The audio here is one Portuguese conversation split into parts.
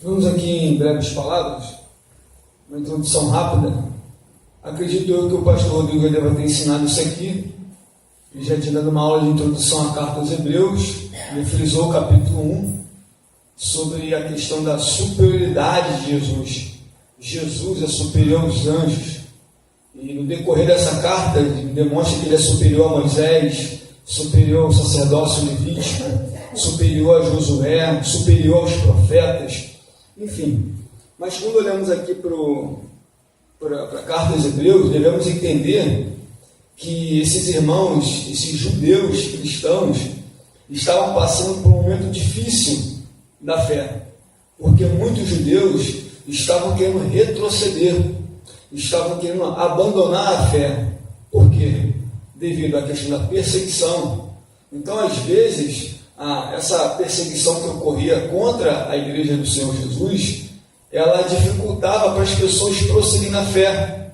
Vamos aqui em breves palavras, uma introdução rápida. Acredito eu que o pastor Rodrigo deva ter ensinado isso aqui. Ele já tinha dado uma aula de introdução à carta aos Hebreus. Ele frisou o capítulo 1 sobre a questão da superioridade de Jesus. Jesus é superior aos anjos. E no decorrer dessa carta, ele demonstra que ele é superior a Moisés, superior ao sacerdócio levítico, superior a Josué, superior aos profetas, enfim. Mas quando olhamos aqui para a carta aos Hebreus, devemos entender que esses irmãos, esses judeus cristãos, estavam passando por um momento difícil da fé, porque muitos judeus estavam querendo retroceder, estavam querendo abandonar a fé. Por quê? Devido à questão da perseguição. Então, às vezes, essa perseguição que ocorria contra a igreja do Senhor Jesus, ela dificultava para as pessoas prosseguirem na fé.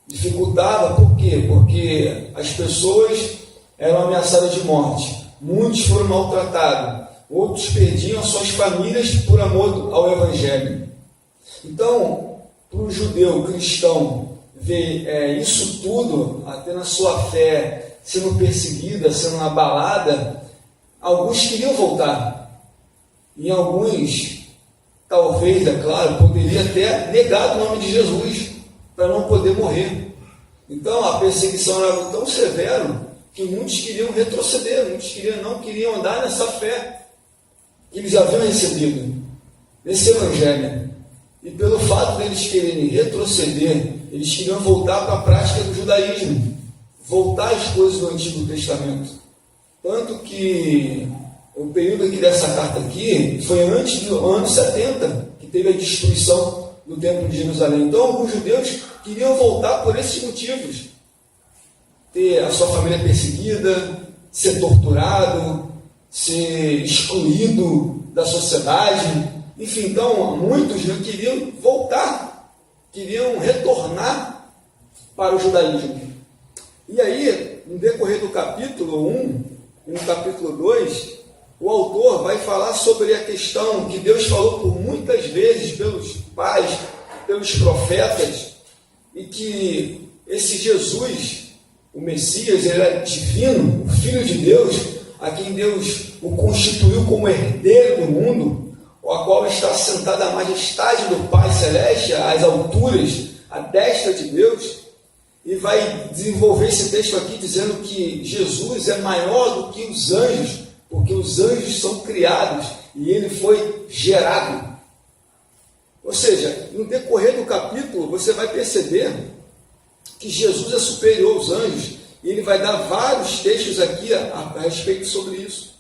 Dificultava, por quê? Porque as pessoas eram ameaçadas de morte. Muitos foram maltratados. Outros perdiam as suas famílias por amor ao Evangelho. Então, para o judeu cristão ver isso tudo, até na sua fé, sendo perseguida, sendo abalada, alguns queriam voltar. E alguns, talvez, é claro, poderia ter negado o nome de Jesus para não poder morrer. Então, a perseguição era tão severa que muitos queriam retroceder, muitos não queriam andar nessa fé que eles haviam recebido, nesse Evangelho. E pelo fato deles quererem retroceder, eles queriam voltar para a prática do judaísmo, voltar às coisas do Antigo Testamento. Tanto que o período aqui dessa carta aqui foi antes do ano 70, que teve a destruição do Templo de Jerusalém. Então, alguns judeus queriam voltar por esses motivos. Ter a sua família perseguida, ser torturado, ser excluído da sociedade. Enfim, então, muitos queriam voltar, queriam retornar para o judaísmo. E aí, no decorrer do capítulo 1 e no capítulo 2, o autor vai falar sobre a questão que Deus falou por muitas vezes pelos pais, pelos profetas, e que esse Jesus, o Messias, ele é divino, o Filho de Deus, a quem Deus o constituiu como herdeiro do mundo, a qual está sentada a majestade do Pai Celeste, às alturas, à destra de Deus, e vai desenvolver esse texto aqui dizendo que Jesus é maior do que os anjos, porque os anjos são criados e ele foi gerado. Ou seja, no decorrer do capítulo, você vai perceber que Jesus é superior aos anjos, e ele vai dar vários textos aqui a respeito sobre isso.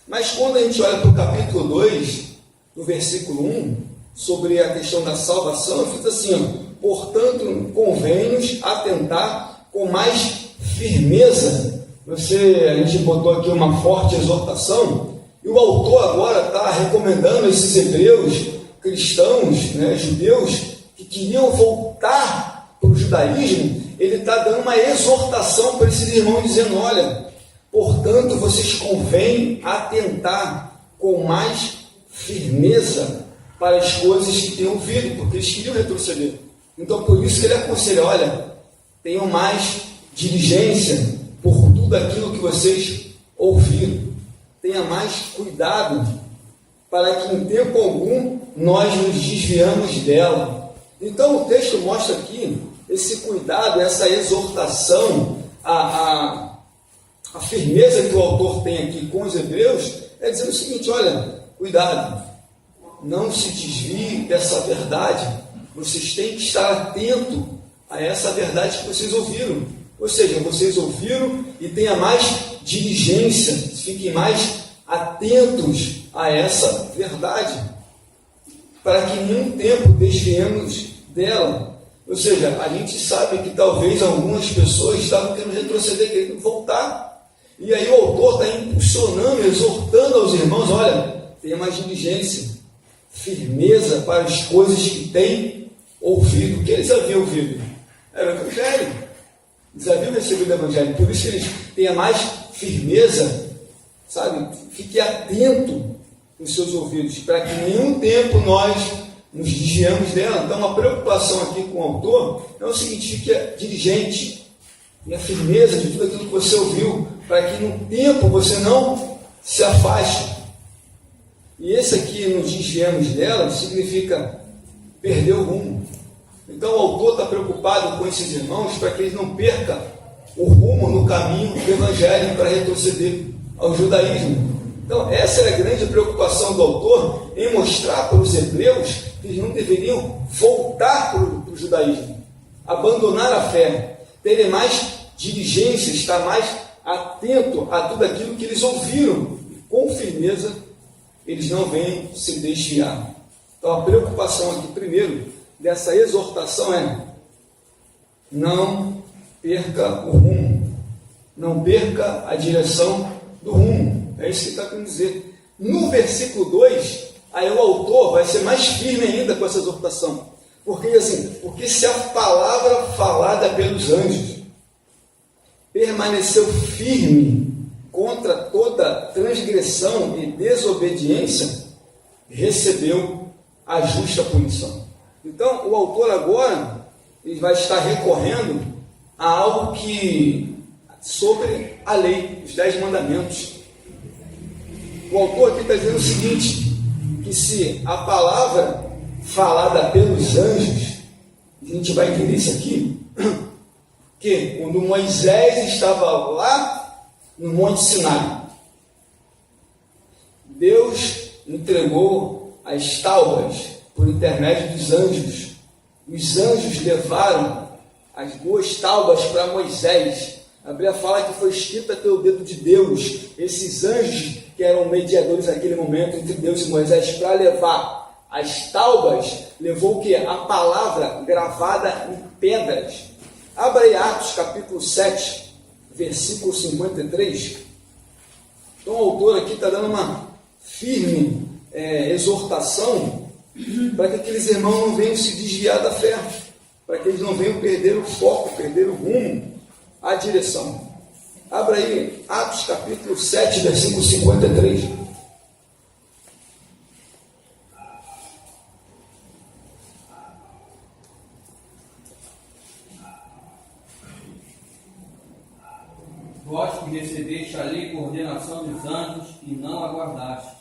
Mas quando a gente olha para o capítulo 2, no versículo 1, sobre a questão da salvação, fica assim: portanto, convém-nos atentar com mais firmeza. A gente botou aqui uma forte exortação, e o autor agora está recomendando esses hebreus cristãos, judeus, que queriam voltar para o judaísmo. Ele está dando uma exortação para esses irmãos, dizendo: olha, portanto, vocês convém atentar com mais firmeza para as coisas que têm ouvido, porque eles queriam retroceder. Então, por isso que ele aconselha: olha, tenham mais diligência por tudo aquilo que vocês ouviram. Tenha mais cuidado, para que em tempo algum nós nos desviamos dela. Então, o texto mostra aqui esse cuidado, essa exortação, a firmeza que o autor tem aqui com os hebreus, é dizendo o seguinte: olha, cuidado, não se desvie dessa verdade, vocês têm que estar atentos a essa verdade que vocês ouviram. Ou seja, vocês ouviram e tenha mais diligência, fiquem mais atentos a essa verdade, para que em nenhum tempo desviemos dela. Ou seja, a gente sabe que talvez algumas pessoas estavam querendo retroceder, querendo voltar. E aí o autor está impulsionando, exortando aos irmãos: olha, tenha mais diligência, firmeza para as coisas que têm ouvido. O que eles haviam ouvido? Era o Evangelho. Eles haviam recebido o Evangelho. Por isso que eles tenham mais firmeza, sabe? Fique atento os seus ouvidos, para que em nenhum tempo nós nos desviamos dela. Então, a preocupação aqui com o autor é o seguinte: fique diligente e a firmeza de tudo aquilo que você ouviu, para que no tempo você não se afaste. E esse aqui, nos desviamos dela, significa perder o rumo. Então, o autor está preocupado com esses irmãos para que eles não percam o rumo no caminho do Evangelho para retroceder ao judaísmo. Então, essa é a grande preocupação do autor, em mostrar para os hebreus que eles não deveriam voltar para o judaísmo, abandonar a fé, terem mais diligência, estar mais atento a tudo aquilo que eles ouviram, e com firmeza eles não vêm se desviar. Então, a preocupação aqui, primeiro, dessa exortação é: não perca o rumo, não perca a direção do rumo. É isso que está querendo dizer. No versículo 2, aí o autor vai ser mais firme ainda com essa exortação. Porque assim, porque se a palavra falada pelos anjos permaneceu firme contra toda transgressão e desobediência, recebeu a justa punição. Então, o autor agora ele vai estar recorrendo a algo que sobre a lei, os 10 mandamentos. O autor aqui está dizendo o seguinte: que se a palavra falada pelos anjos, a gente vai entender isso aqui, que quando Moisés estava lá no Monte Sinai, Deus entregou as tábuas por intermédio dos anjos. Os anjos levaram as 2 tábuas para Moisés. A Bíblia fala que foi escrita pelo dedo de Deus. Esses anjos que eram mediadores naquele momento entre Deus e Moisés, para levar as tábuas, levou o que? A palavra gravada em pedras. Abra aí Atos capítulo 7, versículo 53. Então o autor aqui está dando uma firme exortação para que aqueles irmãos não venham se desviar da fé, para que eles não venham perder o foco, perder o rumo, a direção. Abra aí Atos capítulo 7, versículo 53. Vós que recebeste a lei por ordenação dos anjos e não aguardastes.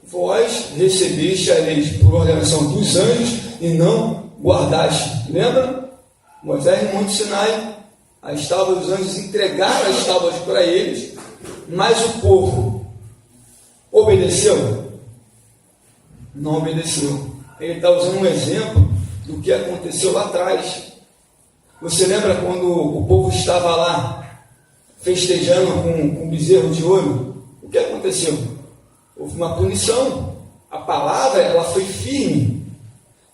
Vós recebeste a lei por ordenação dos anjos e não guardaste. Lembra? Moisés no Monte Sinai, as tábuas dos anjos entregaram as tábuas para eles, mas o povo obedeceu? Não obedeceu. Ele está usando um exemplo do que aconteceu lá atrás. Você lembra quando o povo estava lá festejando com um bezerro de ouro? O que aconteceu? Houve uma punição. A palavra ela foi firme.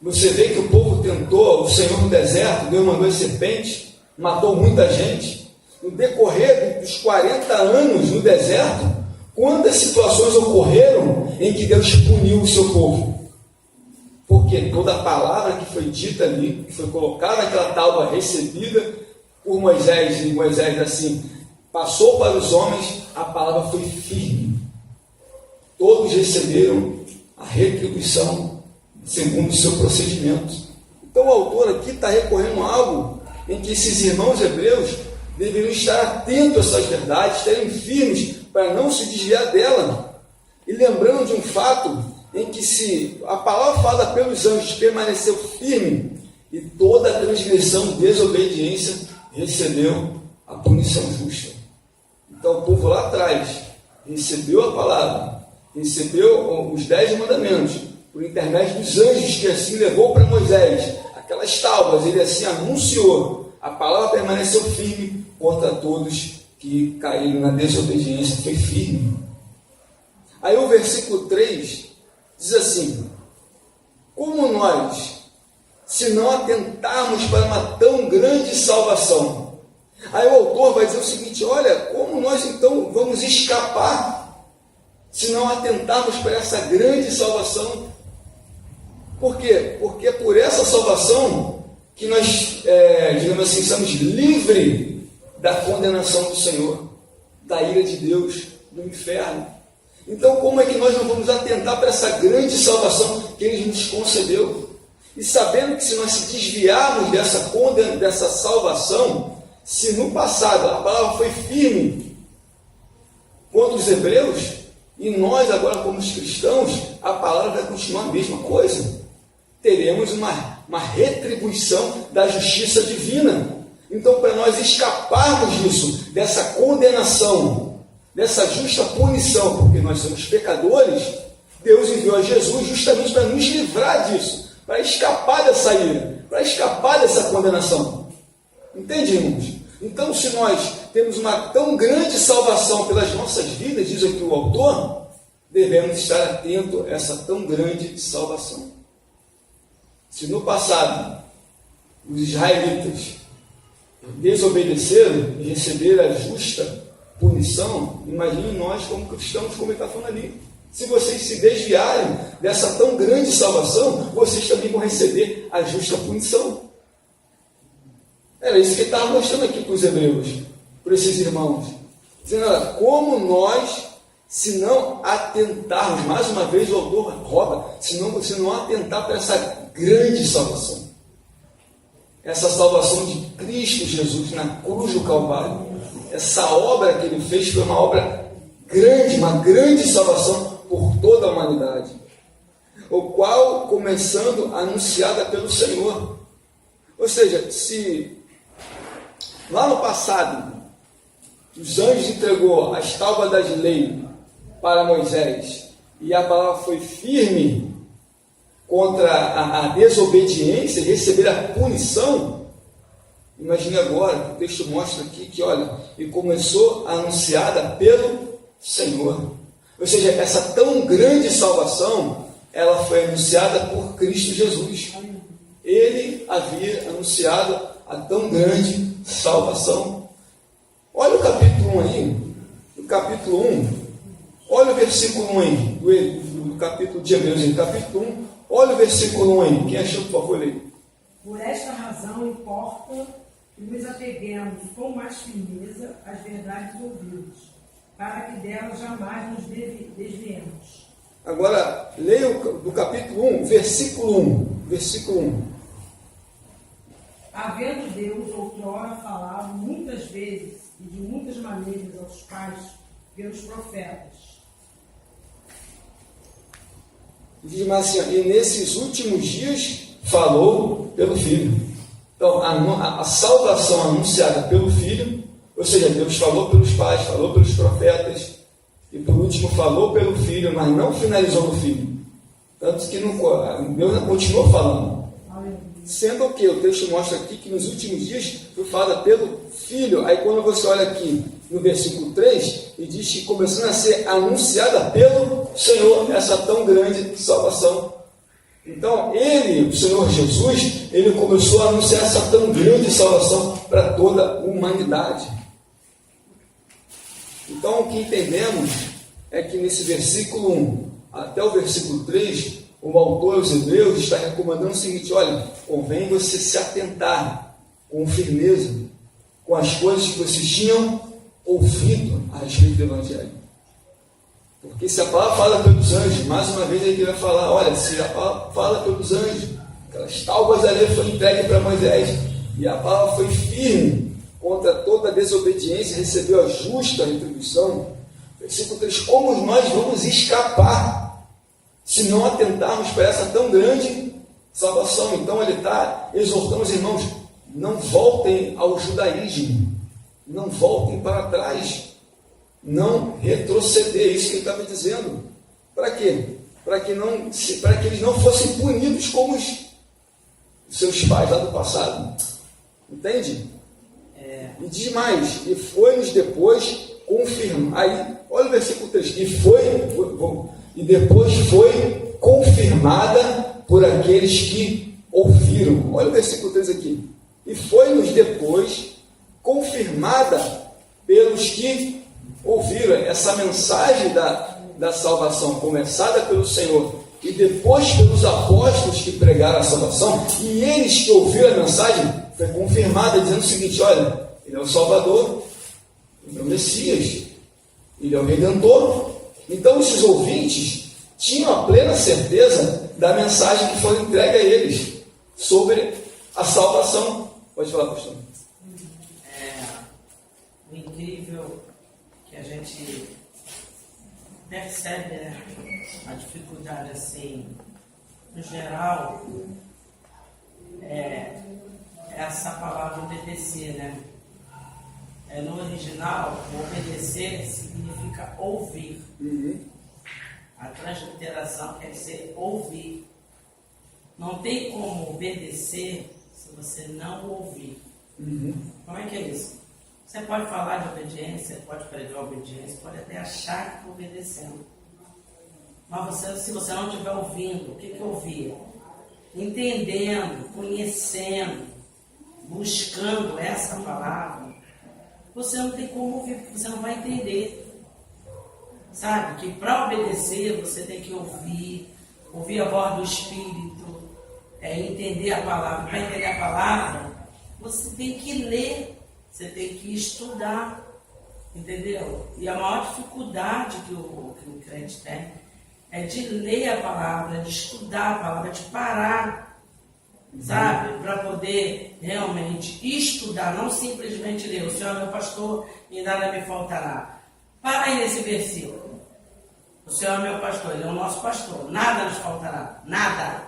Você vê que o povo tentou, o Senhor no deserto, Deus mandou as serpentes, matou muita gente. No decorrer dos 40 anos no deserto, quantas situações ocorreram em que Deus puniu o seu povo? Porque toda a palavra que foi dita ali, que foi colocada naquela tábua recebida por Moisés, e Moisés assim, passou para os homens, a palavra foi firme. Todos receberam a retribuição segundo o seu procedimento. Então o autor aqui está recorrendo a algo em que esses irmãos hebreus deveriam estar atentos a essas verdades, estarem firmes para não se desviar dela. E lembrando de um fato em que se a palavra falada pelos anjos permaneceu firme, e toda a transgressão, desobediência, recebeu a punição justa. Então o povo lá atrás recebeu a palavra, recebeu os 10 mandamentos, por intermédio dos anjos, que assim levou para Moisés aquelas tábuas, ele assim anunciou, a palavra permaneceu firme contra todos que caíram na desobediência, foi firme. Aí o versículo 3 diz assim: como nós, se não atentarmos para uma tão grande salvação? Aí o autor vai dizer o seguinte: olha, como nós então vamos escapar se não atentarmos para essa grande salvação? Por quê? Porque é por essa salvação que nós, digamos assim, somos livres da condenação do Senhor, da ira de Deus, do inferno. Então, como é que nós não vamos atentar para essa grande salvação que Ele nos concedeu? E sabendo que se nós se desviarmos dessa salvação, se no passado a palavra foi firme contra os hebreus, e nós agora como cristãos, a palavra vai continuar a mesma coisa. Teremos uma retribuição da justiça divina. Então, para nós escaparmos disso, dessa condenação, dessa justa punição, porque nós somos pecadores, Deus enviou a Jesus justamente para nos livrar disso, para escapar dessa ira, para escapar dessa condenação. Entende, irmãos? Então, se nós temos uma tão grande salvação pelas nossas vidas, diz aqui o autor, devemos estar atentos a essa tão grande salvação. Se no passado os israelitas desobedeceram e receberam a justa punição, imagine nós como cristãos, como ele está falando ali. Se vocês se desviarem dessa tão grande salvação, vocês também vão receber a justa punição. Era isso que ele estava mostrando aqui para os hebreus, para esses irmãos. Dizendo, olha, como nós, se não atentarmos, mais uma vez o autor rouba, se não atentar para essa grande salvação. Essa salvação de Cristo Jesus na cruz do Calvário. Essa obra que ele fez foi uma obra grande, uma grande salvação por toda a humanidade. O qual, começando, anunciada pelo Senhor. Ou seja, se lá no passado os anjos entregou as tábuas das leis para Moisés e a palavra foi firme contra a desobediência e receber a punição, imagine agora, que o texto mostra aqui que, olha, e começou anunciada pelo Senhor. Ou seja, essa tão grande salvação, ela foi anunciada por Cristo Jesus. Ele havia anunciado a tão grande salvação. Olha o capítulo 1 aí, o capítulo 1, olha o versículo 1 aí, do capítulo de Hebreus, capítulo 1, olha o versículo 1 aí, quem achou, por favor, lê. Por esta razão importa que nos apeguemos com mais firmeza às verdades ouvidas, para que delas jamais nos desviemos. Agora, leia do capítulo 1, versículo 1. Versículo 1. Havendo Deus outrora falado muitas vezes e de muitas maneiras aos pais pelos profetas. Diz mais assim, e nesses últimos dias falou pelo Filho. Então, a salvação anunciada pelo Filho, ou seja, Deus falou pelos pais, falou pelos profetas, e por último falou pelo Filho, mas não finalizou no Filho. Tanto que Deus continuou falando. Sendo o que? O texto mostra aqui que nos últimos dias foi falado pelo Filho. Aí quando você olha aqui no versículo 3, ele diz que começando a ser anunciada pelo Senhor, essa tão grande salvação. Então, o Senhor Jesus, ele começou a anunciar essa tão grande salvação para toda a humanidade. Então, o que entendemos é que nesse versículo 1 até o versículo 3, o autor aos Hebreus está recomendando o seguinte: olha, convém você se atentar com firmeza com as coisas que vocês tinham ouvido a respeito do Evangelho. Porque se a palavra fala pelos anjos, mais uma vez ele vai falar, olha, se a palavra fala pelos anjos, aquelas tábuas ali foram entregues para Moisés, e a palavra foi firme contra toda a desobediência, recebeu a justa retribuição. Versículo 3, como nós vamos escapar se não atentarmos para essa tão grande salvação? Então ele está exortando os irmãos, não voltem ao judaísmo, não voltem para trás, não retroceder, isso que ele estava dizendo. Para quê? Para que eles não fossem punidos como os seus pais lá do passado. Entende? E diz mais, e foi-nos depois confirmar. Aí, olha o versículo 3, e depois foi confirmada por aqueles que ouviram. Olha o versículo 3 aqui. E foi-nos depois confirmada pelos que ouviram. Essa mensagem da salvação, começada pelo Senhor e depois pelos apóstolos que pregaram a salvação, e eles que ouviram a mensagem, foi confirmada dizendo o seguinte: olha, Ele é o Salvador, Ele é o Messias, Ele é o Redentor, Então, esses ouvintes tinham a plena certeza da mensagem que foi entregue a eles sobre a salvação. Pode falar, pastor. O incrível que a gente percebe, né, a dificuldade assim, no geral, é essa palavra obedecer, né? No original, obedecer significa ouvir. A transliteração quer dizer ouvir. Não tem como obedecer se você não ouvir. Como é que é isso? Você pode falar de obediência, pode pregar obediência, pode até achar que está obedecendo. Mas se você não estiver ouvindo, o que ouvir? Entendendo, conhecendo, buscando essa palavra, você não tem como ouvir, porque você não vai entender. Sabe? Que para obedecer você tem que ouvir a voz do Espírito, entender a palavra. Para entender a palavra, você tem que ler, você tem que estudar, entendeu? E a maior dificuldade que o crente tem é de ler a palavra, de estudar a palavra, de parar, sabe? Para poder realmente estudar, não simplesmente ler. O Senhor é meu pastor e nada me faltará. Para aí nesse versículo. O Senhor é meu pastor, Ele é o nosso pastor. Nada nos faltará. Nada.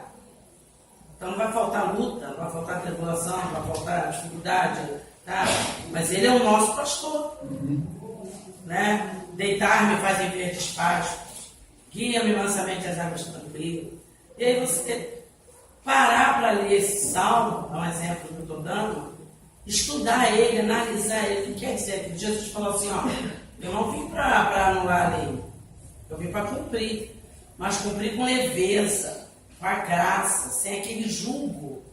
Então não vai faltar luta, não vai faltar tribulação, não vai faltar dificuldade, tá? Mas Ele é o nosso pastor. Né? Deitar-me faz em verdes pastos. Guia-me mansamente às águas tranquilas. E aí você parar para ler esse salmo, é um exemplo que eu estou dando, estudar ele, analisar ele. O que quer dizer? Que Jesus falou assim, ó, eu não vim para anular a lei, eu vim para cumprir, mas cumprir com leveza, com a graça, sem aquele julgo,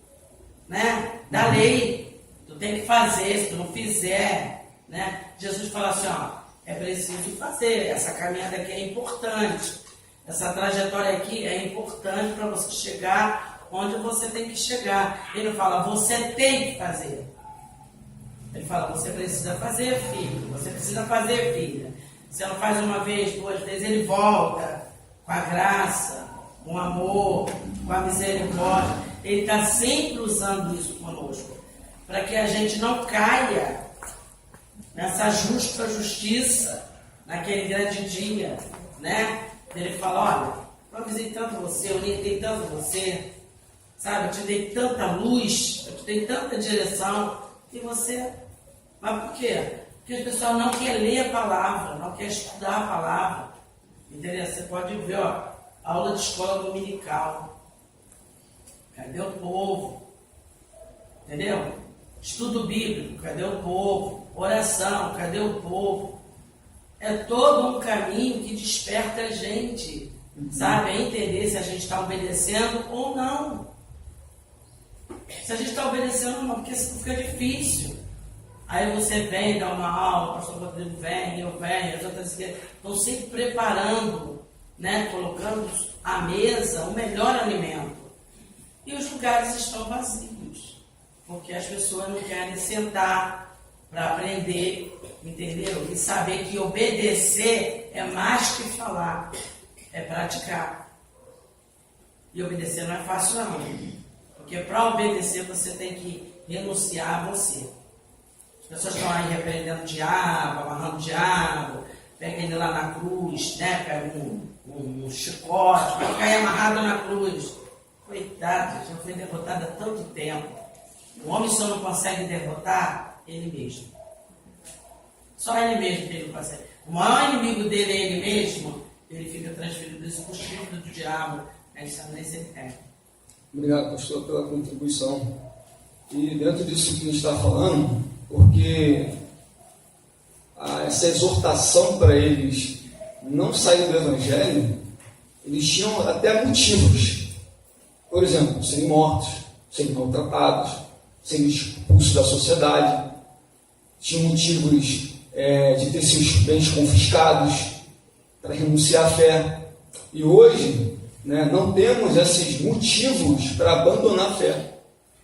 né, da lei. Tu tem que fazer, se tu não fizer, né? Jesus fala assim, ó, é preciso fazer, essa caminhada aqui é importante, essa trajetória aqui é importante para você chegar onde você tem que chegar. Ele não fala, você tem que fazer. Ele fala, você precisa fazer, filho. Você precisa fazer, filha. Você não faz uma vez, duas vezes, ele volta com a graça, com o amor, com a misericórdia. Ele está sempre usando isso conosco, para que a gente não caia nessa justa justiça, naquele grande dia, né? Ele fala, olha, eu avisei tanto você, eu orientei tanto você, sabe? Eu te dei tanta luz, eu te dei tanta direção, e você... Mas por quê? Porque o pessoal não quer ler a palavra, não quer estudar a palavra. Entendeu? Você pode ver, ó, aula de escola dominical. Cadê o povo? Entendeu? Estudo bíblico, cadê o povo? Oração, cadê o povo? É todo um caminho que desperta a gente, sabe? A entender se a gente está obedecendo ou não. Se a gente está obedecendo ou não, porque fica difícil. Aí você vem dar uma aula, o pastor Rodrigo vem, eu venho, as outras estão sempre preparando, né? Colocando à mesa o melhor alimento. E os lugares estão vazios, porque as pessoas não querem sentar para aprender, entendeu? E saber que obedecer é mais que falar, é praticar. E obedecer não é fácil não, porque para obedecer você tem que renunciar a você. As pessoas estão aí repreendendo o diabo, amarrando o diabo, pega ele lá na cruz, né? Pega um chicote, vai cair amarrado na cruz. Coitado, já foi derrotado há tanto tempo. O homem só não consegue derrotar ele mesmo. Só ele mesmo que ele consegue. O maior inimigo dele é ele mesmo, ele fica transferido isso para o espírito do diabo. Aí sabe nem se ele tem. Obrigado, pastor, pela contribuição. E dentro disso que a gente está falando, porque essa exortação para eles não saírem do Evangelho, eles tinham até motivos. Por exemplo, serem mortos, serem maltratados, serem expulsos da sociedade. Tinham motivos de ter seus bens confiscados para renunciar à fé. E hoje, né, não temos esses motivos para abandonar a fé.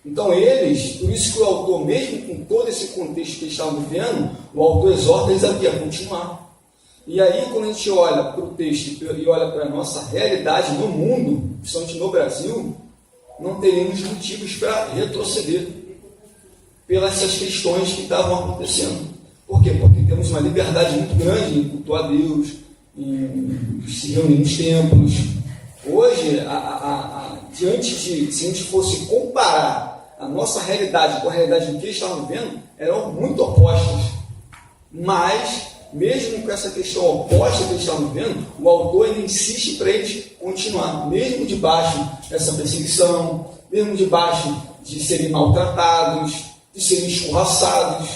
Então eles, por isso que o autor, mesmo com todo esse contexto que eles estavam vivendo, o autor exorta eles aqui a continuar. E aí, quando a gente olha para o texto e olha para a nossa realidade no mundo, principalmente no Brasil, não teríamos motivos para retroceder pelas essas questões que estavam acontecendo. Por quê? Porque temos uma liberdade muito grande em cultuar a Deus, em se reunir nos templos. Hoje, diante de, se a gente fosse comparar a nossa realidade com a realidade do que eles estavam vivendo, eram muito opostas. Mas, mesmo com essa questão oposta que eles estavam vivendo, o autor ainda insiste para eles continuar, mesmo debaixo dessa perseguição, mesmo debaixo de serem maltratados, de serem escorraçados,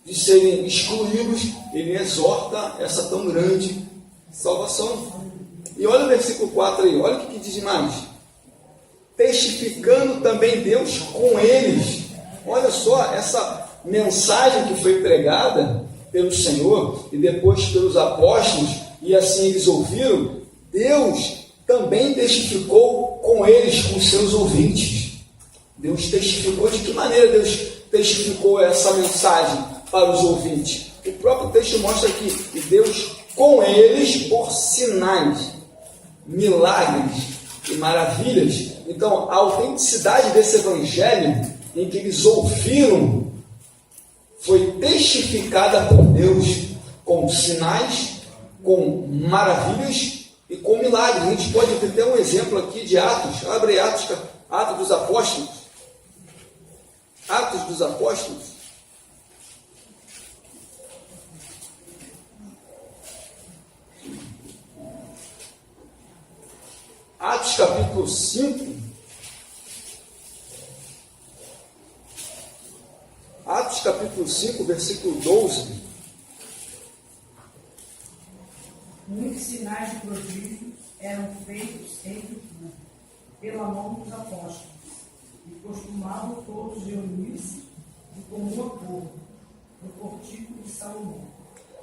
de serem excluídos, ele exorta essa tão grande salvação. E olha o versículo 4 aí, olha o que diz mais. Testificando também Deus com eles. Olha só, essa mensagem que foi pregada pelo Senhor e depois pelos apóstolos, e assim eles ouviram, Deus também testificou com eles, com seus ouvintes. Deus testificou. De que maneira Deus testificou essa mensagem para os ouvintes? O próprio texto mostra aqui, e Deus com eles por sinais, milagres e maravilhas. Então, a autenticidade desse evangelho em que eles ouviram foi testificada por Deus com sinais, com maravilhas e com milagres. A gente pode ter até um exemplo aqui de Atos. Abre Atos, Atos dos Apóstolos. Atos dos Apóstolos. Atos capítulo 5. Atos capítulo 5, versículo 12. Muitos sinais e prodígios eram feitos entre o povo, pela mão dos apóstolos, e costumavam todos reunir-se de comum acordo, no portíco de Salomão.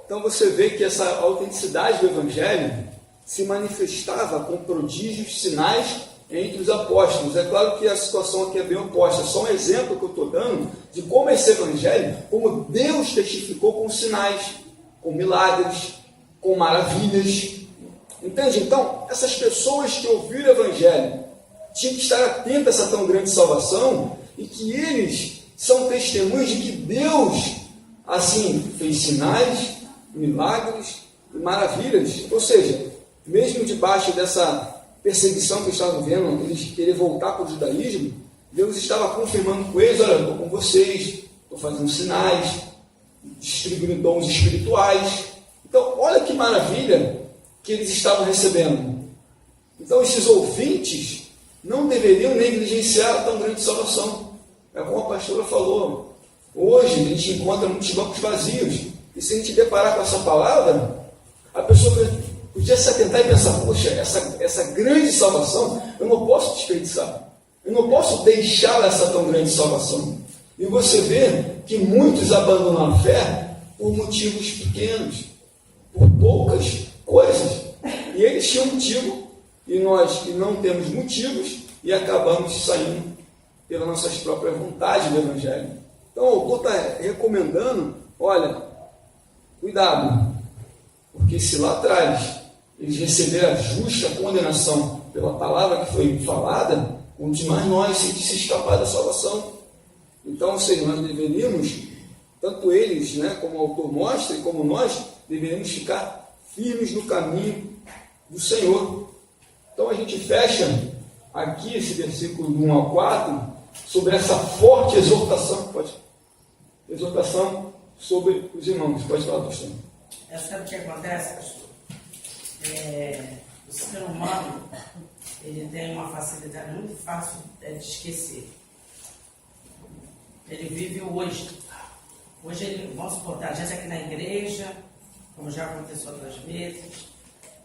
Então você vê que essa autenticidade do Evangelho se manifestava com prodígios, sinais entre os apóstolos. É claro que a situação aqui é bem oposta, é só um exemplo que eu estou dando de como esse Evangelho, como Deus testificou com sinais, com milagres, com maravilhas. Entende? Então, essas pessoas que ouviram o Evangelho tinham que estar atentas a essa tão grande salvação e que eles são testemunhos de que Deus, assim, fez sinais, milagres e maravilhas. Ou seja, mesmo debaixo dessa perseguição que eles estavam vendo, eles querem voltar para o judaísmo, Deus estava confirmando com eles, olha, eu estou com vocês, estou fazendo sinais, distribuindo dons espirituais. Então, olha que maravilha que eles estavam recebendo. Então, esses ouvintes não deveriam negligenciar a tão grande salvação. É como a pastora falou, hoje a gente encontra muitos bancos vazios, e se a gente deparar com essa palavra, a pessoa podia se atentar e pensar, poxa, essa grande salvação, eu não posso desperdiçar. Eu não posso deixar essa tão grande salvação. E você vê que muitos abandonam a fé por motivos pequenos, por poucas coisas. E eles tinham motivo, e nós que não temos motivos, e acabamos saindo pelas nossas próprias vontades do Evangelho. Então o autor está recomendando, olha, cuidado, porque se lá atrás eles receberam a justa condenação pela palavra que foi falada, onde mais nós se escapar da salvação. Então, ou seja, nós deveríamos, tanto eles, né, como o autor mostra, e como nós, deveríamos ficar firmes no caminho do Senhor. Então a gente fecha aqui esse versículo 1 ao 4, sobre essa forte exortação, exortação sobre os irmãos. Pode falar, pastor. Sabe o que acontece, pastor? O ser humano, ele tem uma facilidade muito fácil de esquecer. Ele vive o hoje. Hoje, ele, vamos supor, a gente aqui na igreja, como já aconteceu outras vezes,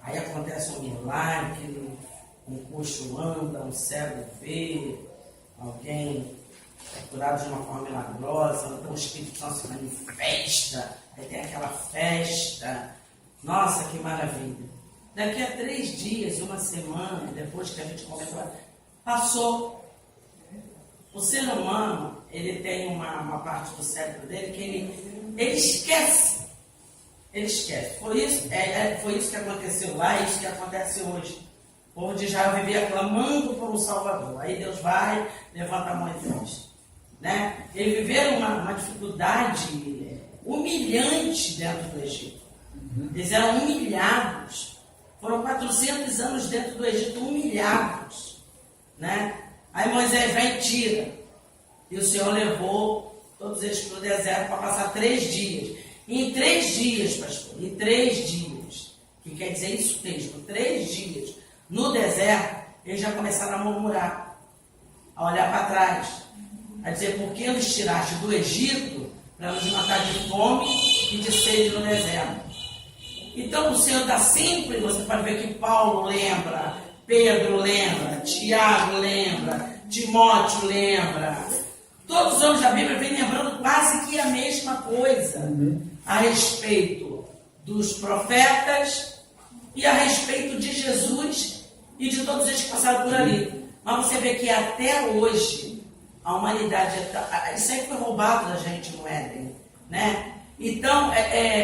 aí acontece um milagre, um coxo anda, um cego vê, alguém é curado de uma forma milagrosa, então o Espírito Santo se manifesta, aí tem aquela festa. Nossa, que maravilha! Daqui a 3 dias, uma semana, depois que a gente começou, passou. O ser humano, ele tem uma parte do cérebro dele que ele esquece. ele esquece. Foi isso que aconteceu lá, é isso que acontece hoje. O povo de Israel vivia clamando por um Salvador. Aí Deus vai, levanta Moisés. Né? Eles viveram uma dificuldade humilhante dentro do Egito. Eles eram humilhados. Foram 400 anos dentro do Egito humilhados. Né? Aí Moisés vem e tira. E o Senhor levou todos eles para o deserto para passar 3 dias. E em 3 dias, pastor, em 3 dias, que quer dizer isso mesmo, 3 dias, no deserto, eles já começaram a murmurar, a olhar para trás, a dizer, por que nos tiraste do Egito para nos matar de fome e de sede no deserto? Então o Senhor está sempre, você pode ver que Paulo lembra, Pedro lembra, Tiago lembra, Timóteo lembra. Todos os homens da Bíblia vêm lembrando quase que a mesma coisa a respeito dos profetas e a respeito de Jesus e de todos eles que passaram por ali. Mas você vê que até hoje a humanidade, isso aí foi roubado da gente no Éden, né? Então,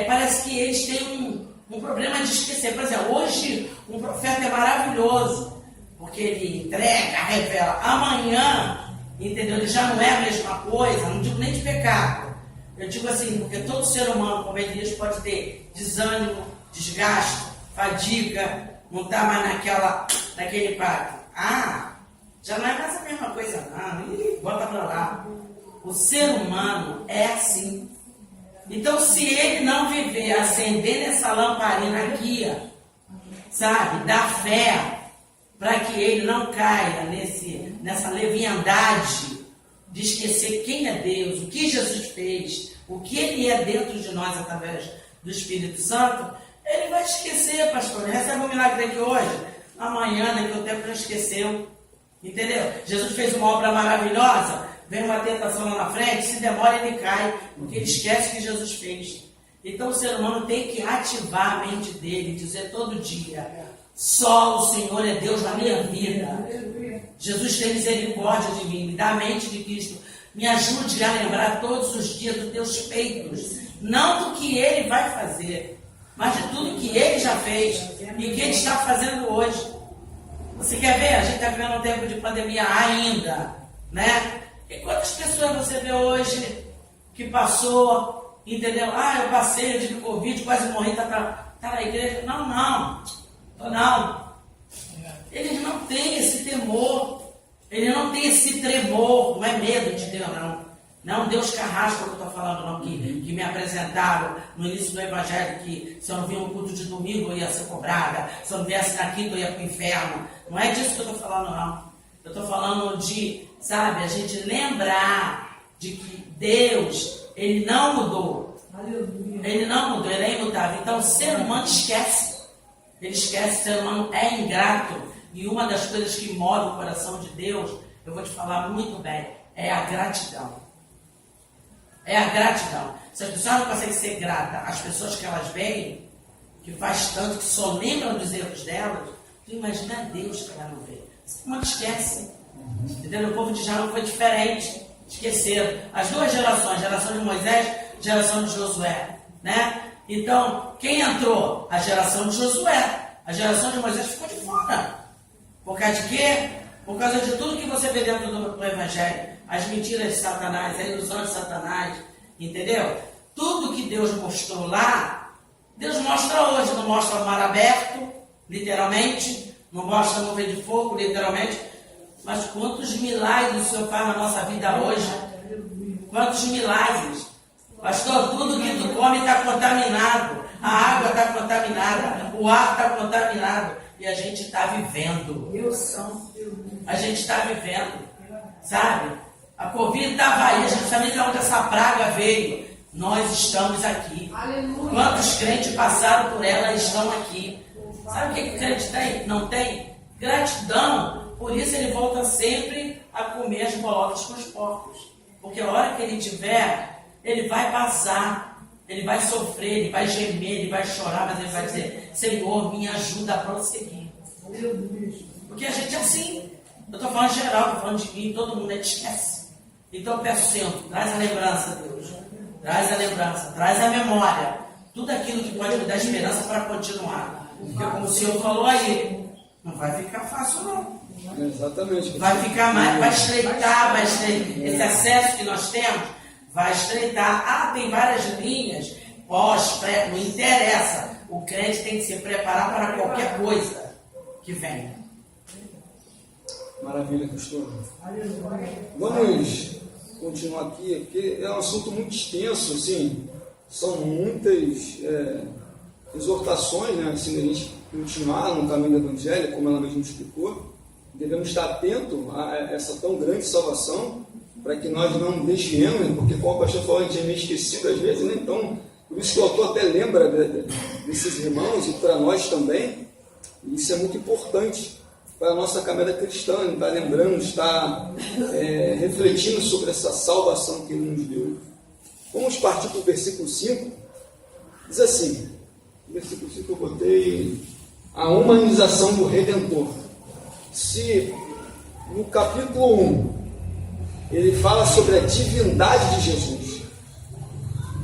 parece que eles têm um problema de esquecer. Por exemplo, hoje um profeta é maravilhoso, porque ele entrega, revela. Amanhã, entendeu? Ele já não é a mesma coisa, não digo nem de pecado. Eu digo assim, porque todo ser humano, como ele diz, pode ter desânimo, desgaste, fadiga, não está mais naquele pacto. Já não é mais a mesma coisa, não. Bota para lá. O ser humano é assim. Então, se ele não viver, acender nessa lamparina aqui, sabe, da fé, para que ele não caia nessa leviandade de esquecer quem é Deus, o que Jesus fez, o que ele é dentro de nós através do Espírito Santo, ele vai esquecer, pastor. Ele recebe um milagre aqui hoje, amanhã, daqui a um tempo, ele esqueceu. Entendeu? Jesus fez uma obra maravilhosa, vem uma tentação lá na frente, se demora ele cai, porque ele esquece o que Jesus fez. Então o ser humano tem que ativar a mente dele, dizer todo dia, só o Senhor é Deus na minha vida. Jesus tem misericórdia de mim, me dá a mente de Cristo, me ajude a lembrar todos os dias dos teus feitos, não do que ele vai fazer, mas de tudo que ele já fez e que ele está fazendo hoje. Você quer ver? A gente está vivendo um tempo de pandemia ainda, né? E quantas pessoas você vê hoje que passou, entendeu? Eu passei, eu tive Covid, quase morri, tá na igreja. Não. Eles não têm esse temor, eles não têm esse tremor, não é medo de Deus, não. Não, Deus carrasco que eu estou falando, não, que me apresentaram no início do Evangelho, que se eu não via um culto de domingo eu ia ser cobrada, se eu não viesse na quinta eu ia para o inferno. Não é disso que eu estou falando, não. Eu estou falando de, sabe, a gente lembrar de que Deus, Ele não mudou. Ele não mudou, Ele é imutável. Então o ser humano esquece. Ele esquece, o ser humano é ingrato. E uma das coisas que move o coração de Deus, eu vou te falar muito bem, é a gratidão. É a gratidão. Se as pessoas não conseguem ser gratas às pessoas que elas veem, que faz tanto, que só lembram dos erros delas, tu imagina Deus que ela não vê. Você não esquece. Entendeu? O povo de Israel foi diferente. Esqueceram. As duas gerações, geração de Moisés, geração de Josué. Né? Então, quem entrou? A geração de Josué. A geração de Moisés ficou de fora. Por causa de quê? Por causa de tudo que você vê dentro do Evangelho. As mentiras de Satanás, a ilusão de Satanás, entendeu? Tudo que Deus mostrou lá, Deus mostra hoje. Não mostra o mar aberto, literalmente, não mostra a nuvem de fogo, literalmente, mas quantos milagres o Senhor faz na nossa vida hoje? Quantos milagres? Pastor, tudo que tu come está contaminado, a água está contaminada, o ar está contaminado, e a gente está vivendo. A gente está vivendo, sabe? A Covid estava aí, a gente não sabe nem de onde essa praga veio. Nós estamos aqui. Aleluia. Quantos crentes passaram por ela e estão aqui? Sabe o que o crente tem? Não tem? Gratidão. Por isso ele volta sempre a comer as bolachas com os porcos. Porque a hora que ele tiver, ele vai passar, ele vai sofrer, ele vai gemer, ele vai chorar, mas ele vai dizer, Senhor, me ajuda a prosseguir. Porque a gente é assim. Eu estou falando geral, estou falando de mim, todo mundo esquece. Então eu peço sempre, traz a lembrança, Deus. Traz a lembrança, traz a memória. tudo aquilo que pode me dar esperança para continuar. Porque como o Senhor falou aí, não vai ficar fácil não. Exatamente. Vai ficar mais, vai estreitar, esse acesso que nós temos vai estreitar. Ah, tem várias linhas, pós, pré, não interessa. O crente tem que se preparar para qualquer coisa que venha. Maravilha, pastor. Vamos continuar aqui, porque é um assunto muito extenso, assim, são muitas exortações, né, assim, a gente continuar no caminho do Evangelho, como ela mesmo explicou. Devemos estar atentos a essa tão grande salvação, para que nós não desviemos, porque como o pastor falou, a gente é meio esquecido às vezes, né? Então, por isso que o autor até lembra desses irmãos e para nós também, e isso é muito importante para a nossa caminhada cristã, estar lembrando, estar refletindo sobre essa salvação que ele nos deu. Vamos partir para o versículo 5, diz assim, no versículo 5 eu botei a humanização do Redentor. Se no capítulo 1 ele fala sobre a divindade de Jesus,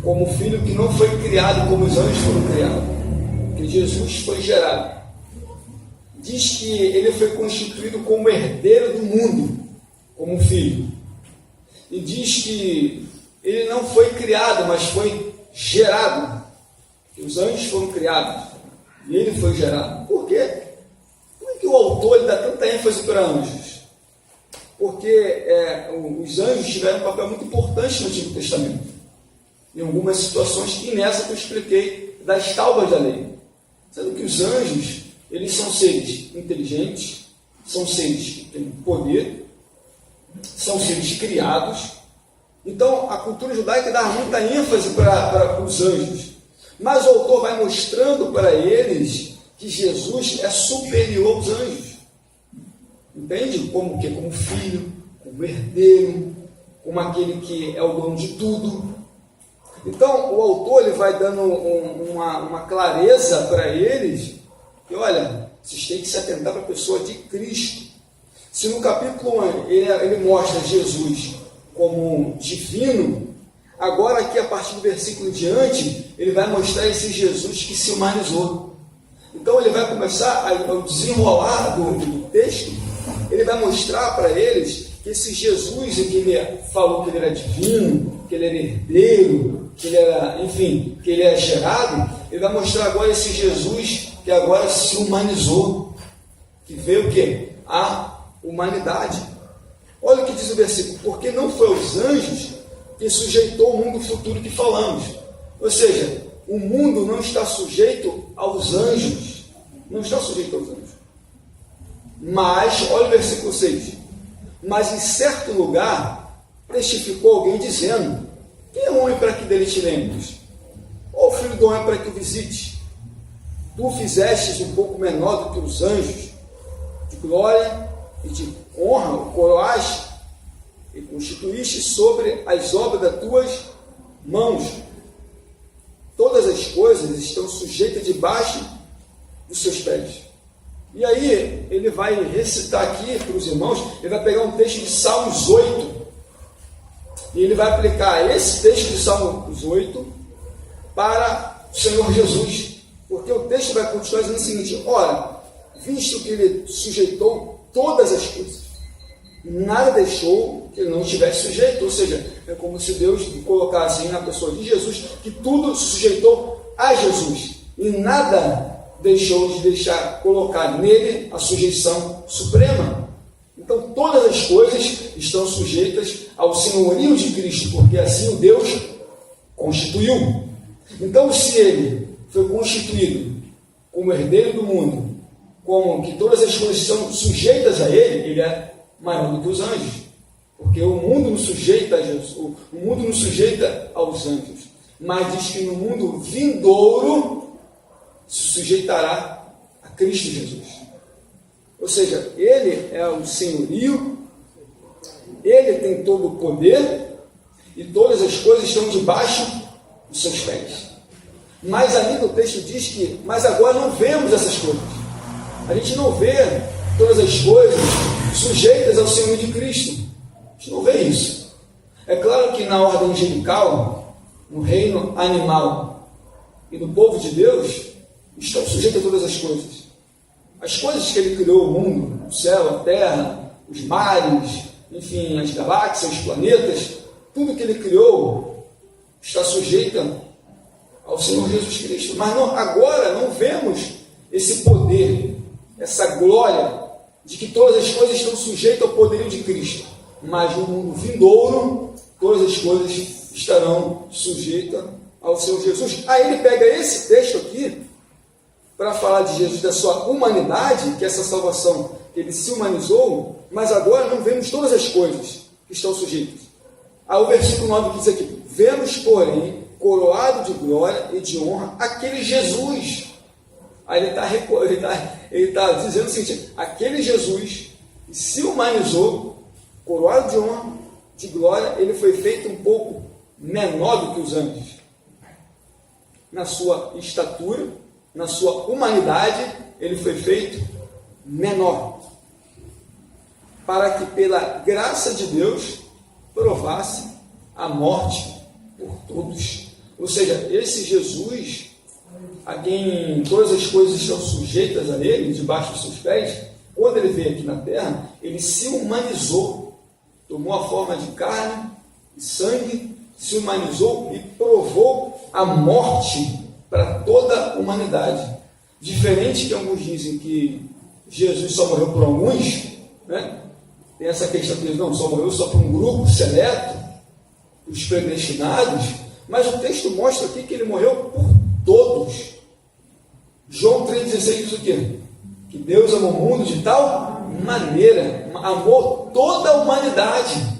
como filho que não foi criado como os anjos foram criados, que Jesus foi gerado. Diz que ele foi constituído como herdeiro do mundo, como filho. E diz que ele não foi criado, mas foi gerado. Que os anjos foram criados e ele foi gerado. Por quê? Por que o autor ele dá tanta ênfase para anjos? Porque os anjos tiveram um papel muito importante no Antigo Testamento, em algumas situações, e nessa que eu expliquei das tábuas da lei. Sendo que os anjos, eles são seres inteligentes, são seres que têm poder, são seres criados. Então a cultura judaica dá muita ênfase para os anjos, mas o autor vai mostrando para eles que Jesus é superior aos anjos. Entende? Como filho, como herdeiro, como aquele que é o dono de tudo. Então o autor ele vai dando uma clareza para eles, que olha, vocês têm que se atentar para a pessoa de Cristo. Se no capítulo 1 ele mostra Jesus como divino, agora aqui a partir do versículo em diante, ele vai mostrar esse Jesus que se humanizou. Então ele vai começar a desenrolar do texto, ele vai mostrar para eles que esse Jesus que ele falou que ele era divino, que ele era herdeiro, que ele era, enfim, que ele é gerado, ele vai mostrar agora esse Jesus que agora se humanizou, que veio o quê? A humanidade. Olha o que diz o versículo, porque não foi aos anjos que sujeitou o mundo futuro que falamos. Ou seja, o mundo não está sujeito aos anjos, não está sujeito aos anjos. Mas, olha o versículo 6, mas em certo lugar testificou alguém dizendo, quem é o homem para que dele te lembres? Ou o filho do homem para que o visites? Tu fizestes um pouco menor do que os anjos, de glória e de honra o coroaste, e constituíste sobre as obras das tuas mãos. Todas as coisas estão sujeitas debaixo dos seus pés. E aí, ele vai recitar aqui para os irmãos, ele vai pegar um texto de Salmos 8, e ele vai aplicar esse texto de Salmos 8 para o Senhor Jesus, porque o texto vai continuar dizendo o seguinte, ora, visto que ele sujeitou todas as coisas, nada deixou que ele não estivesse sujeito, ou seja, é como se Deus colocasse na pessoa de Jesus, que tudo se sujeitou a Jesus, e nada deixou de colocar nele a sujeição suprema. Então todas as coisas estão sujeitas ao senhorio de Cristo, porque assim o Deus constituiu. Então se ele foi constituído como herdeiro do mundo, como que todas as coisas são sujeitas a ele, ele é maior do que os anjos, porque o mundo não sujeita a Jesus, o mundo não sujeita aos anjos, mas diz que no mundo vindouro se sujeitará a Cristo Jesus. Ou seja, ele é o senhorio, ele tem todo o poder e todas as coisas estão debaixo dos seus pés. Mas ali no texto diz que, mas agora não vemos essas coisas. A gente não vê todas as coisas sujeitas ao Senhor de Cristo. A gente não vê isso. É claro que na ordem angelical, no reino animal, e do povo de Deus estão sujeitos a todas as coisas. As coisas que ele criou, o mundo, o céu, a terra, os mares, enfim, as galáxias, os planetas, tudo que ele criou está sujeito ao Senhor Jesus Cristo. Mas agora não vemos esse poder, essa glória de que todas as coisas estão sujeitas ao poderio de Cristo. Mas no mundo vindouro, todas as coisas estarão sujeitas ao Senhor Jesus. Aí ele pega esse texto aqui para falar de Jesus, da sua humanidade, que é essa salvação, ele se humanizou, mas agora não vemos todas as coisas que estão sujeitas. Aí o versículo 9 diz aqui: vemos, porém, coroado de glória e de honra aquele Jesus. Aí ele está dizendo o seguinte: aquele Jesus que se humanizou, coroado de honra, de glória, ele foi feito um pouco menor do que os anjos. Na sua estatura, na sua humanidade, ele foi feito menor, para que pela graça de Deus provasse a morte por todos. Ou seja, esse Jesus, a quem todas as coisas estão sujeitas a ele, debaixo dos seus pés, quando ele veio aqui na terra, ele se humanizou, tomou a forma de carne e sangue, se humanizou e provou a morte para toda a humanidade. Diferente que alguns dizem que Jesus só morreu por alguns, né? Tem essa questão que eles não só morreu só por um grupo seleto, os predestinados, mas o texto mostra aqui que ele morreu por todos. João 3,16 diz o quê? Que Deus amou o mundo de tal maneira, amou toda a humanidade.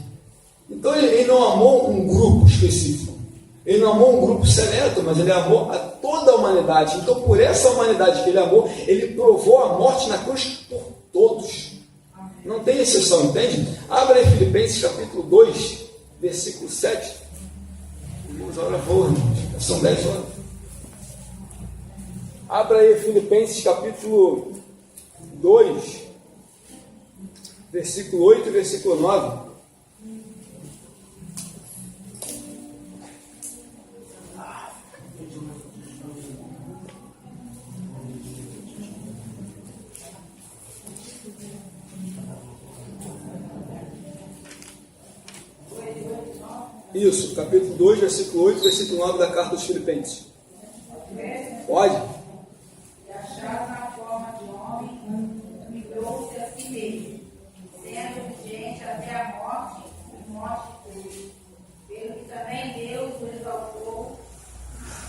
Então ele não amou um grupo específico, ele não amou um grupo seleto, mas ele amou a toda a humanidade. Então por essa humanidade que ele amou, ele provou a morte na cruz por todos. Não tem exceção, entende? Abra aí Filipenses capítulo 2, versículo 7. Irmãos, a hora voa, irmãos. São 10 horas. Abra aí Filipenses capítulo 2, versículo 8 e versículo 9. Isso, capítulo 2, versículo 8, versículo 9 da carta dos Filipenses. Pode? E achado na forma de homem, humilhou-se a si mesmo, sendo obediente até a morte e morte de cruz. Pelo que também Deus o exaltou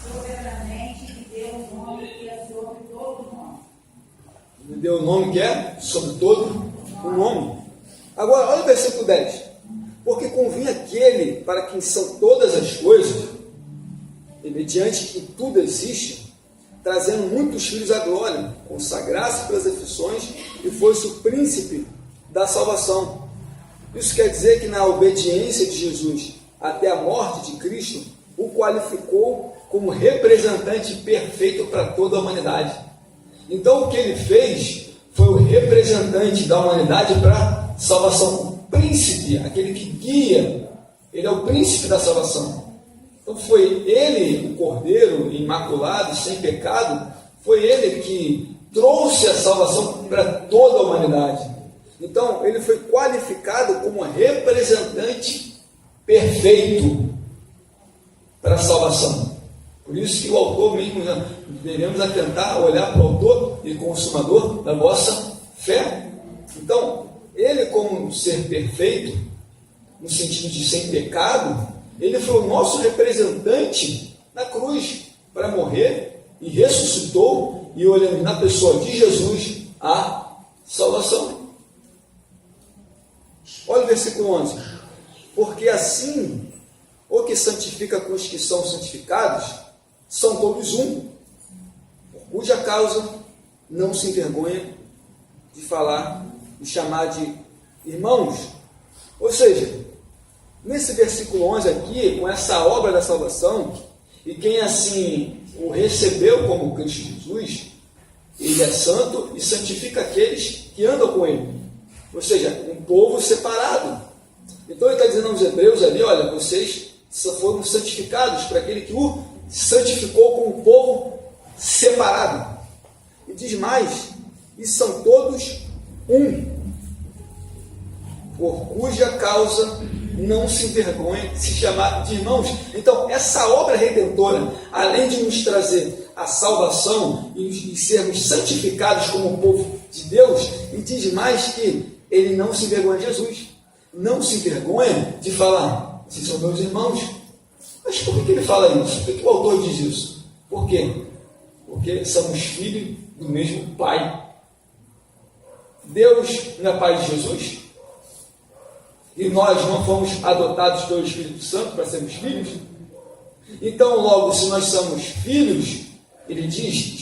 soberanamente e deu um nome que é sobre todo o nome. Ele deu um nome que é sobre todo o nome. Agora, olha o versículo 10. Porque convinha aquele para quem são todas as coisas, e mediante que tudo existe, trazendo muitos filhos à glória, consagrasse pelas aflições e fosse o príncipe da salvação. Isso quer dizer que na obediência de Jesus até a morte de Cristo, o qualificou como representante perfeito para toda a humanidade. Então o que ele fez foi o representante da humanidade para a salvação. Príncipe, aquele que guia, ele é o príncipe da salvação. Então foi ele, o Cordeiro imaculado, sem pecado, foi ele que trouxe a salvação para toda a humanidade. Então ele foi qualificado como representante perfeito para a salvação. Por isso que o autor mesmo, devemos atentar, olhar para o autor e consumador da nossa fé. Então, ele, como um ser perfeito, no sentido de sem pecado, ele foi o nosso representante na cruz para morrer e ressuscitou, e olhando na pessoa de Jesus a salvação. Olha o versículo 11. Porque assim, o que santifica com os que são santificados, são todos um, por cuja causa não se envergonha de falar, de chamar de irmãos. Ou seja, nesse versículo 11 aqui, com essa obra da salvação, e quem assim o recebeu como Cristo Jesus, ele é santo e santifica aqueles que andam com ele. Ou seja, um povo separado. Então ele está dizendo aos hebreus ali, olha, vocês foram santificados para aquele que o santificou como um povo separado. E diz mais, e são todos um, por cuja causa não se envergonha de se chamar de irmãos. Então, essa obra redentora, além de nos trazer a salvação e sermos santificados como povo de Deus, e diz mais que ele não se envergonha de Jesus, não se envergonha de falar, vocês são meus irmãos. Mas por que ele fala isso? Por que o autor diz isso? Por quê? Porque somos filhos do mesmo Pai. Deus não é Pai de Jesus? E nós não fomos adotados pelo Espírito Santo para sermos filhos? Então, logo, se nós somos filhos, ele diz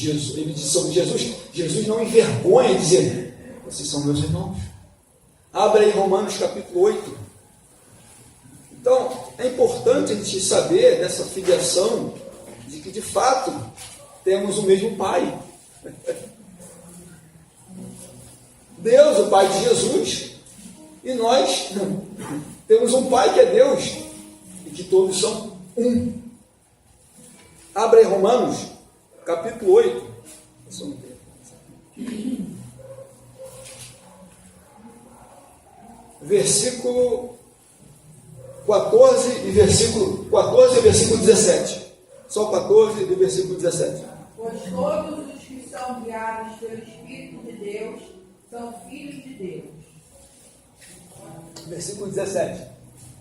sobre Jesus, Jesus não envergonha de dizer, vocês são meus irmãos. Abra aí Romanos capítulo 8. Então, é importante a gente saber dessa filiação, de que de fato temos o mesmo Pai. Deus, o Pai de Jesus, e nós temos um Pai que é Deus, e que todos são um. Abra aí Romanos, capítulo 8. Versículo 14 e versículo 17. Só 14 e versículo 17. Pois todos os que são guiados pelo Espírito de Deus são filhos de Deus. Versículo 17.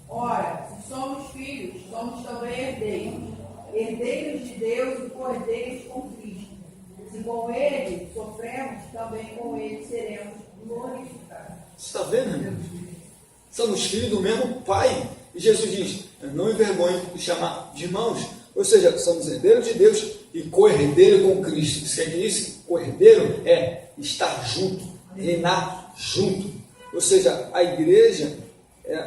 Ora, se somos filhos, somos também herdeiros, herdeiros de Deus e co-herdeiros com Cristo. Se com Ele sofremos, também com Ele seremos glorificados. Você está vendo, irmão? Somos filhos do mesmo Pai. E Jesus diz, eu não envergonho de chamar de irmãos. Ou seja, somos herdeiros de Deus e co-herdeiro com Cristo. Isso quer dizer isso? Co-herdeiro é estar junto, reinar junto. Ou seja, a igreja,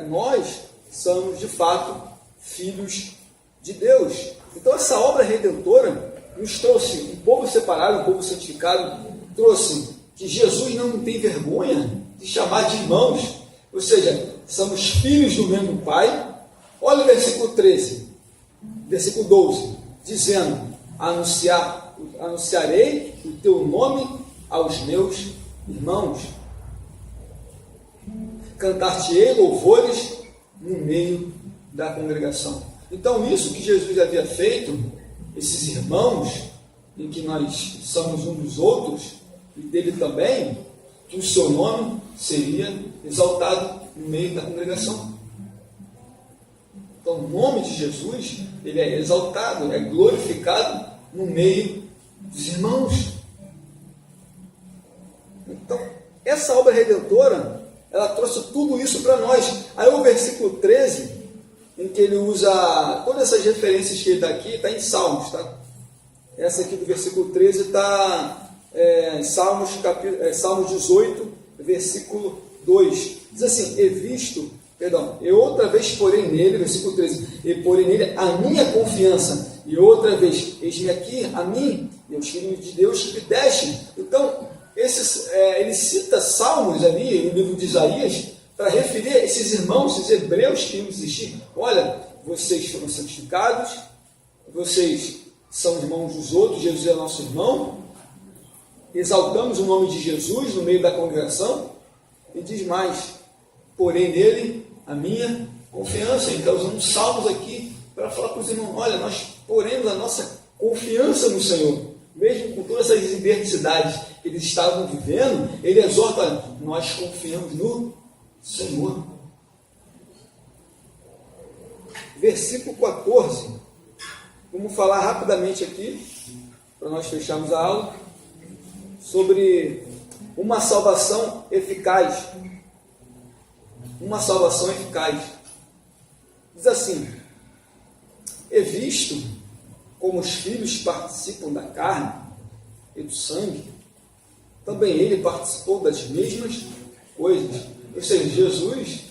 nós somos de fato filhos de Deus. Então essa obra redentora nos trouxe um povo separado, um povo santificado, trouxe que Jesus não tem vergonha de chamar de irmãos. Ou seja, somos filhos do mesmo Pai. Olha o versículo 13, versículo 12, dizendo, anunciarei o teu nome aos meus irmãos. Cantar-te-ei louvores no meio da congregação. Então, isso que Jesus havia feito, esses irmãos, em que nós somos um dos outros, e dele também, que o seu nome seria exaltado no meio da congregação. Então, o nome de Jesus, ele é exaltado, é glorificado no meio dos irmãos. Então, essa obra redentora, ela trouxe tudo isso para nós. Aí o versículo 13, em que ele usa todas essas referências que ele dá aqui, está em Salmos, tá? Essa aqui do versículo 13 está em Salmos 18, versículo 2. Diz assim, eu outra vez porei nele, versículo 13, e porei nele a minha confiança, e outra vez, eis-me aqui, a mim, e os filhos de Deus que me deste. Então, ele cita salmos ali no livro de Isaías para referir a esses irmãos, esses hebreus que iam existir. Olha, vocês foram santificados, vocês são irmãos dos outros, Jesus é nosso irmão, exaltamos o nome de Jesus no meio da congregação, e diz mais, porém nele a minha confiança. Ele está usando salmos aqui para falar para os irmãos, olha, nós poremos a nossa confiança no Senhor. Mesmo com todas essas adversidades que eles estavam vivendo, ele exorta, nós confiamos no Senhor. Versículo 14. Vamos falar rapidamente aqui, para nós fecharmos a aula, sobre uma salvação eficaz. Uma salvação eficaz. Diz assim, é visto como os filhos participam da carne e do sangue, também ele participou das mesmas coisas. Ou seja, Jesus,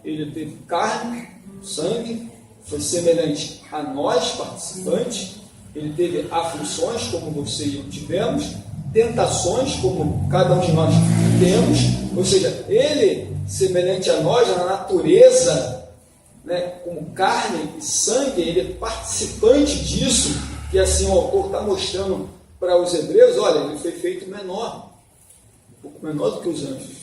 ele teve carne, sangue, foi semelhante a nós, participantes, ele teve aflições, como você e eu tivemos, tentações, como cada um de nós temos, ou seja, ele, semelhante a nós, na natureza né, como carne e sangue, ele é participante disso, que assim o autor está mostrando para os hebreus, olha, ele foi feito menor, um pouco menor do que os anjos.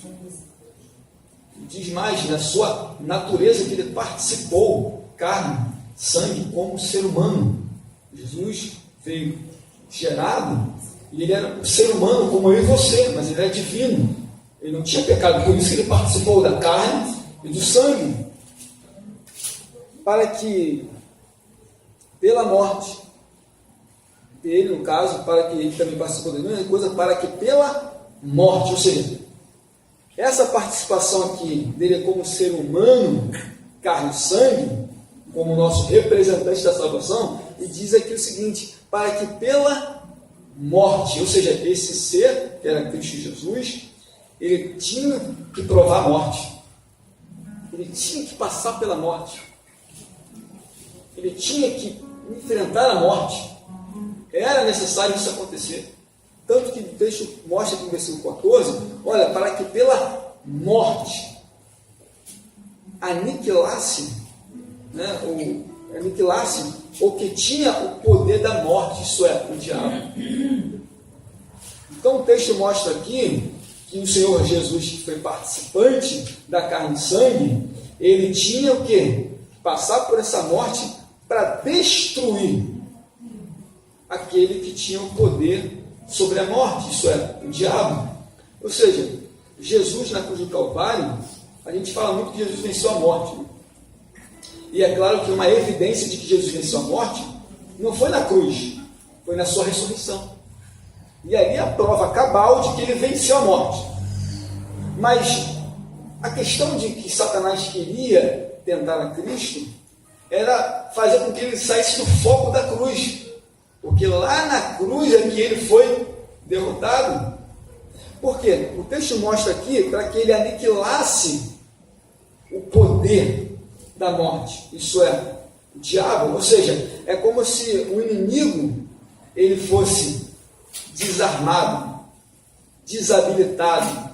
Diz mais, na sua natureza que ele participou, carne, sangue, como ser humano. Jesus veio gerado, e ele era um ser humano como eu e você, mas ele é divino. Ele não tinha pecado, por isso que ele participou da carne e do sangue. Para que, pela morte dele, no caso, para que ele também participou da mesma coisa, para que pela morte, ou seja, essa participação aqui dele como ser humano, carne e sangue, como nosso representante da salvação, e diz aqui o seguinte, para que pela morte, ou seja, esse ser, que era Cristo Jesus, ele tinha que provar a morte, ele tinha que passar pela morte, ele tinha que enfrentar a morte, era necessário isso acontecer. Tanto que o texto mostra aqui no versículo 14, olha, para que pela morte aniquilasse, né, o que tinha o poder da morte, isso é, o diabo. Então o texto mostra aqui que o Senhor Jesus, que foi participante da carne e sangue, ele tinha o quê? Passar por essa morte para destruir aquele que tinha o poder sobre a morte, isso é, o diabo. Ou seja, Jesus na cruz do Calvário, a gente fala muito que Jesus venceu a morte, né? E é claro que uma evidência de que Jesus venceu a morte não foi na cruz, foi na sua ressurreição. E ali a prova cabal de que ele venceu a morte. Mas a questão de que Satanás queria tentar a Cristo era fazer com que ele saísse do foco da cruz. Porque lá na cruz é que ele foi derrotado. Por quê? O texto mostra aqui para que ele aniquilasse o poder da morte. Isso é, o diabo. Ou seja, é como se o inimigo ele fosse desarmado, desabilitado,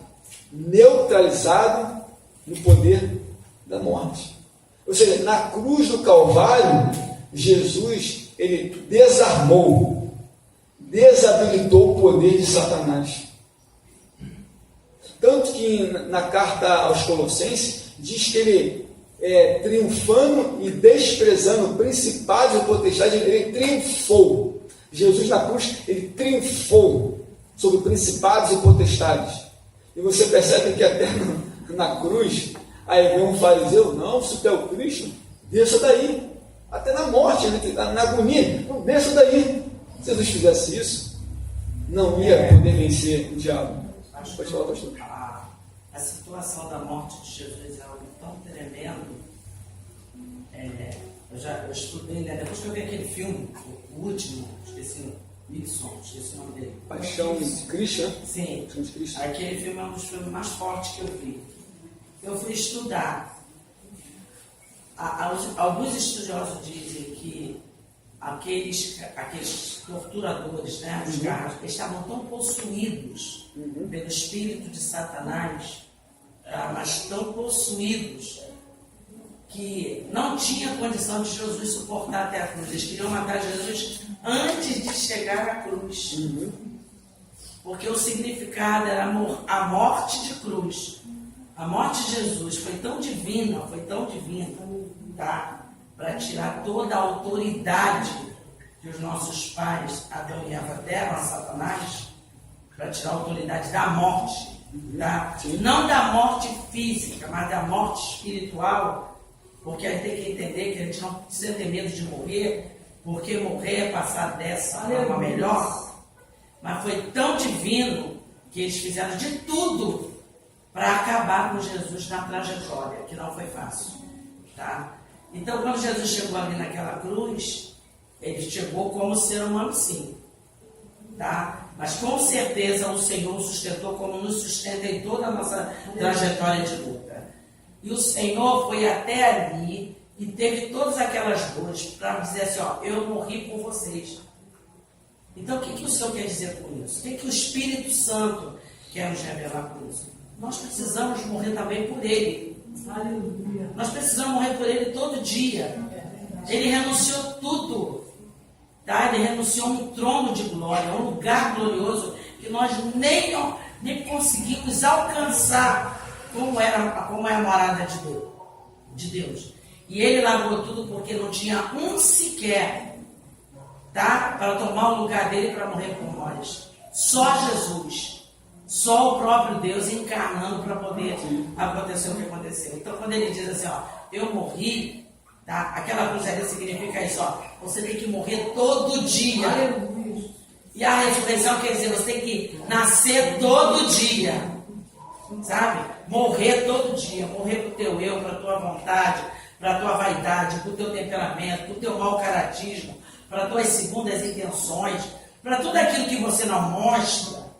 neutralizado no poder da morte. Ou seja, na cruz do Calvário, Jesus ele desarmou, desabilitou o poder de Satanás. Tanto que na carta aos Colossenses diz que ele, triunfando e desprezando principados e potestades, ele triunfou. Jesus na cruz, ele triunfou sobre principados e potestades. E você percebe que até na cruz, aí vem um fariseu, não, se tu é o Cristo, desça daí. Até na morte, na agonia, não desça daí. Se Jesus fizesse isso, não ia poder vencer o diabo. Pode falar, pastor. A situação da morte de Jesus é algo tão tremendo. Eu estudei, né? Depois que eu vi aquele filme, o último, esqueci o nome dele. Paixão de Cristo, né? Sim. Paixão de Cristo. Aquele filme é um dos filmes mais fortes que eu vi. Eu fui estudar. Alguns estudiosos dizem que aqueles torturadores, né, os caras, eles estavam tão possuídos pelo espírito de Satanás, mas tão possuídos que não tinha condição de Jesus suportar até a cruz. Eles queriam matar Jesus antes de chegar à cruz. Porque o significado era a morte de cruz. A morte de Jesus foi tão divina, tá? Para tirar toda a autoridade que os nossos pais, Adão e Eva, deram a Satanás, para tirar a autoridade da morte, tá? Não da morte física, mas da morte espiritual, porque a gente tem que entender que a gente não precisa ter medo de morrer, porque morrer é passar dessa forma melhor. Mas foi tão divino que eles fizeram de tudo para acabar com Jesus na trajetória, que não foi fácil, tá? Então, quando Jesus chegou ali naquela cruz, ele chegou como ser humano, sim, tá? Mas com certeza o Senhor o sustentou como nos sustenta em toda a nossa trajetória de luta. E o Senhor foi até ali e teve todas aquelas dores para dizer assim, ó, eu morri por vocês. Então, o que o Senhor quer dizer com isso? O que o Espírito Santo quer nos revelar com isso? Nós precisamos morrer também por Ele. Aleluia. Nós precisamos morrer por Ele todo dia. Ele renunciou tudo. Tá? Ele renunciou a um trono de glória, a um lugar glorioso que nós nem conseguimos alcançar como é a morada de Deus. E Ele largou tudo porque não tinha um sequer, tá? Para tomar o lugar dele para morrer por nós. Só Jesus. Só o próprio Deus encarnando para poder acontecer o que aconteceu. Então, quando ele diz assim, ó, eu morri, tá? Aquela cruz ali significa isso, ó, você tem que morrer todo dia. E a ressurreição quer dizer, você tem que nascer todo dia, sabe? Morrer todo dia, morrer para o teu eu, para a tua vontade, para a tua vaidade, para o teu temperamento, para o teu mau caratismo, para as tuas segundas intenções, para tudo aquilo que você não mostra,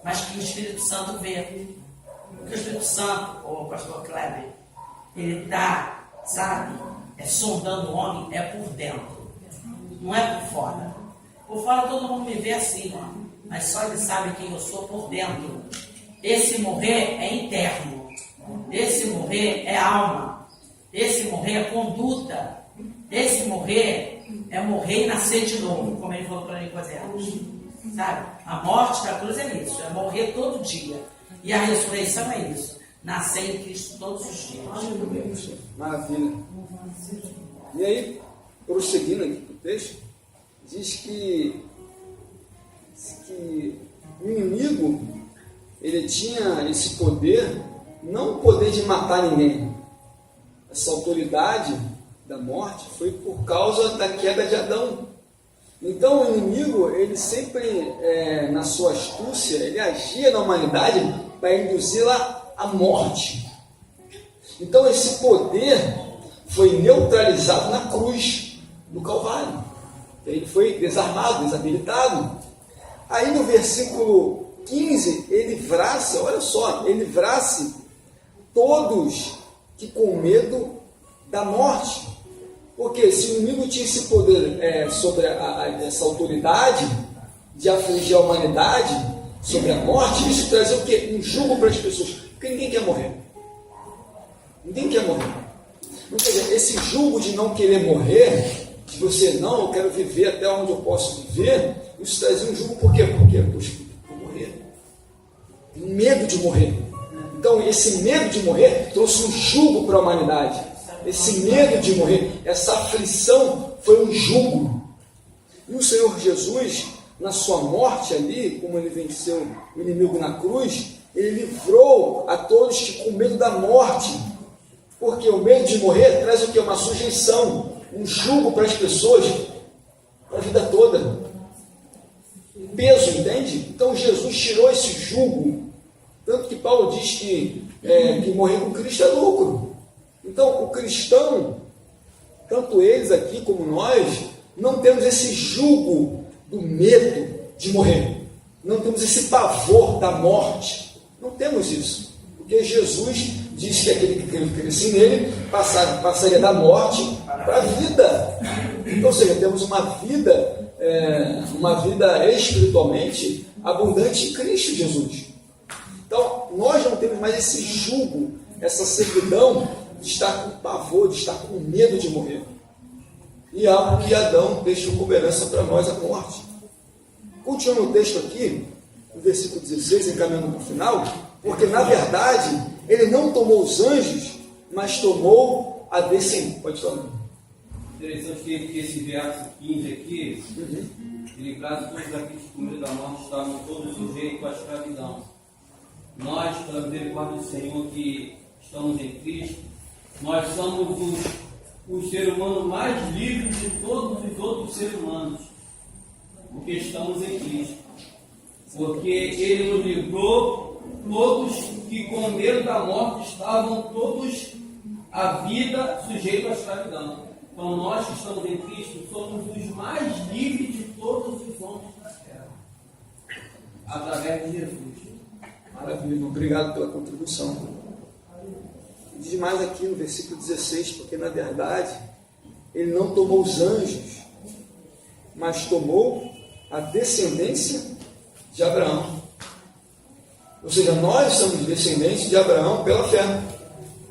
mas que o Espírito Santo vê. Porque o Espírito Santo, o pastor Kleber, ele está, sabe, sondando o homem, é por dentro, não é por fora. Por fora todo mundo me vê assim, ó, mas só ele sabe quem eu sou por dentro. Esse morrer é interno, esse morrer é alma, esse morrer é conduta, esse morrer é morrer e nascer de novo, como ele falou para Nicodemos. Sabe? A morte da cruz é isso, é morrer todo dia. E a ressurreição é isso, nascer em Cristo todos os dias. Maravilha. E aí, prosseguindo aqui para o texto, diz que o inimigo, ele tinha esse poder, não o poder de matar ninguém. Essa autoridade da morte foi por causa da queda de Adão. Então o inimigo, ele sempre, na sua astúcia, ele agia na humanidade para induzi-la à morte. Então esse poder foi neutralizado na cruz do Calvário. Ele foi desarmado, desabilitado. Aí no versículo 15, ele livrasse, olha só, ele livrasse todos que com medo da morte. Porque se o inimigo tinha esse poder sobre essa autoridade de afligir a humanidade, sobre a morte, isso trazia o quê? Um jugo para as pessoas. Porque ninguém quer morrer. Ninguém quer morrer. Ou seja, esse jugo de não querer morrer, de você, não, eu quero viver até onde eu posso viver, isso trazia um jugo por quê? Porque, poxa, eu vou morrer. Tenho medo de morrer. Então, esse medo de morrer trouxe um jugo para a humanidade. Esse medo de morrer, essa aflição foi um jugo. E o Senhor Jesus, na sua morte ali, como ele venceu o inimigo na cruz, ele livrou a todos que com medo da morte. Porque o medo de morrer traz o quê? Uma sujeição, um jugo para as pessoas, para a vida toda. Um peso, entende? Então Jesus tirou esse jugo. Tanto que Paulo diz que morrer com Cristo é lucro. Então, o cristão, tanto eles aqui como nós, não temos esse jugo do medo de morrer. Não temos esse pavor da morte. Não temos isso. Porque Jesus diz que aquele que cresce nele passaria da morte para a vida. Então, ou seja, temos uma vida espiritualmente abundante em Cristo Jesus. Então, nós não temos mais esse jugo, essa servidão de estar com pavor, de estar com medo de morrer. E algo que Adão deixou como herança para nós, a morte. Continuando o texto aqui, no versículo 16, encaminhando para o final, porque na verdade, ele não tomou os anjos, mas tomou a descendência. Pode falar. Interessante que esse verso 15 aqui, ele traz todos aqueles que com medo da morte estavam todos sujeitos à escravidão. Nós, pela misericórdia do Senhor, que estamos em Cristo, nós somos os seres humanos mais livres de todos os outros seres humanos, porque estamos em Cristo. Porque Ele nos livrou, todos que com medo da morte estavam todos a vida sujeitos à escravidão. Então nós que estamos em Cristo somos os mais livres de todos os homens da terra, através de Jesus. Maravilha, obrigado pela contribuição. Diz mais aqui no versículo 16, porque na verdade ele não tomou os anjos, mas tomou a descendência de Abraão. Ou seja, nós somos descendentes de Abraão pela fé.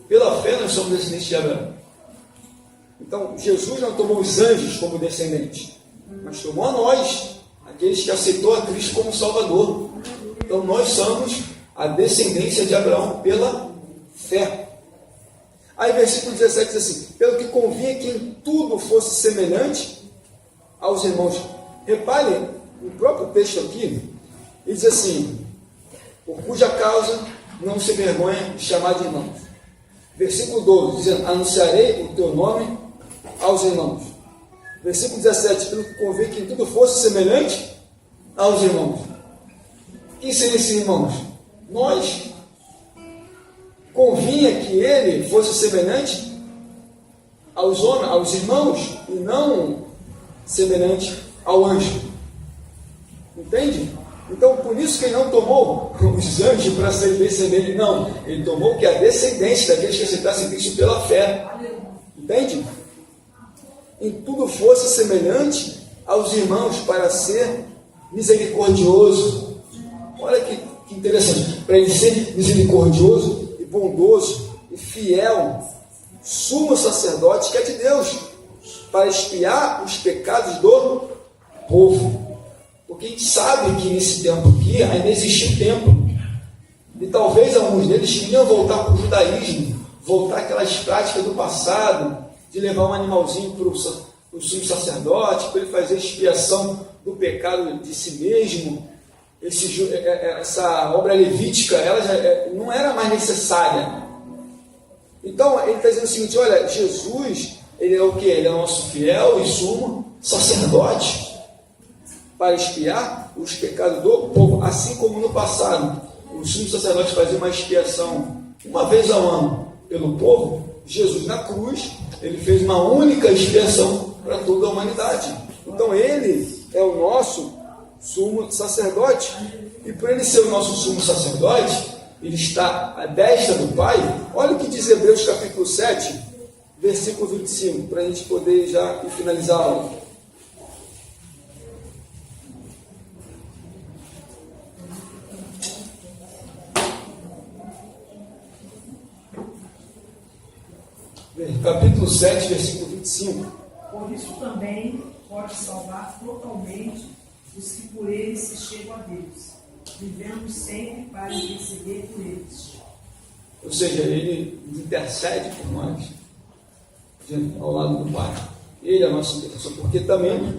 Pela fé nós somos descendentes de Abraão. Então, Jesus não tomou os anjos como descendentes, mas tomou a nós, aqueles que aceitou a Cristo como Salvador. Então, nós somos a descendência de Abraão pela fé. Aí, versículo 17 diz assim: pelo que convinha que em tudo fosse semelhante aos irmãos. Reparem, no próprio texto aqui, ele diz assim: por cuja causa não se vergonha de chamar de irmãos. Versículo 12, dizendo: anunciarei o teu nome aos irmãos. Versículo 17, pelo que convém que em tudo fosse semelhante aos irmãos. Quem seriam esses irmãos? Nós. Convinha que ele fosse semelhante aos homens, aos irmãos, e não semelhante ao anjo. Entende? Então, por isso que ele não tomou os anjos para ser descendente, não. Ele tomou que a descendência daqueles que aceitassem Cristo pela fé. Entende? Em tudo fosse semelhante aos irmãos para ser misericordioso. Olha que interessante. Para ele ser misericordioso e bondoso e fiel, sumo sacerdote que é de Deus, para expiar os pecados do povo. Porque a gente sabe que nesse tempo aqui ainda existia o templo. E talvez alguns deles queriam voltar para o judaísmo, voltar àquelas práticas do passado, de levar um animalzinho para o sumo sacerdote, para ele fazer expiação do pecado de si mesmo. Essa obra levítica, ela já não era mais necessária. Então, ele está dizendo o seguinte: olha, Jesus, ele é o que? Ele é nosso fiel e sumo sacerdote, para expiar os pecados do povo, assim como no passado o sumo sacerdote fazia uma expiação uma vez ao ano pelo povo. Jesus na cruz, ele fez uma única expiação para toda a humanidade. Então ele é o nosso sumo sacerdote, e por ele ser o nosso sumo sacerdote, ele está à destra do Pai. Olha o que diz Hebreus capítulo 7, versículo 25, para a gente poder já finalizar a aula. Capítulo 7, versículo 25. Por isso também pode salvar totalmente os que por ele se chegam a Deus, vivendo sempre para interceder por eles. Ou seja, ele intercede por nós, ao lado do Pai. Ele é a nossa intercessor, porque também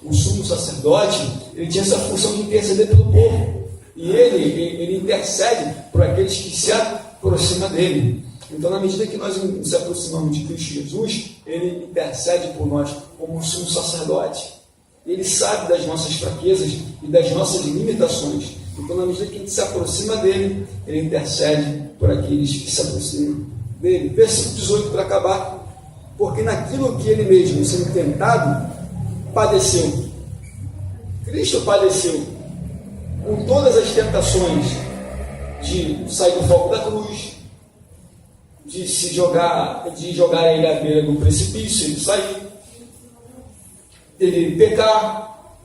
o sumo sacerdote, ele tinha essa função de interceder pelo povo. E ele intercede por aqueles que se aproximam dele. Então, na medida que nós nos aproximamos de Cristo Jesus, ele intercede por nós como um sumo sacerdote. Ele sabe das nossas fraquezas e das nossas limitações. Então, na medida que a gente se aproxima dele, ele intercede por aqueles que se aproximam dele. Versículo 18, para acabar. Porque naquilo que ele mesmo, sendo tentado, padeceu. Cristo padeceu com todas as tentações de sair do fogo da cruz, de jogar ele à beira do precipício, ele sair, dele pecar,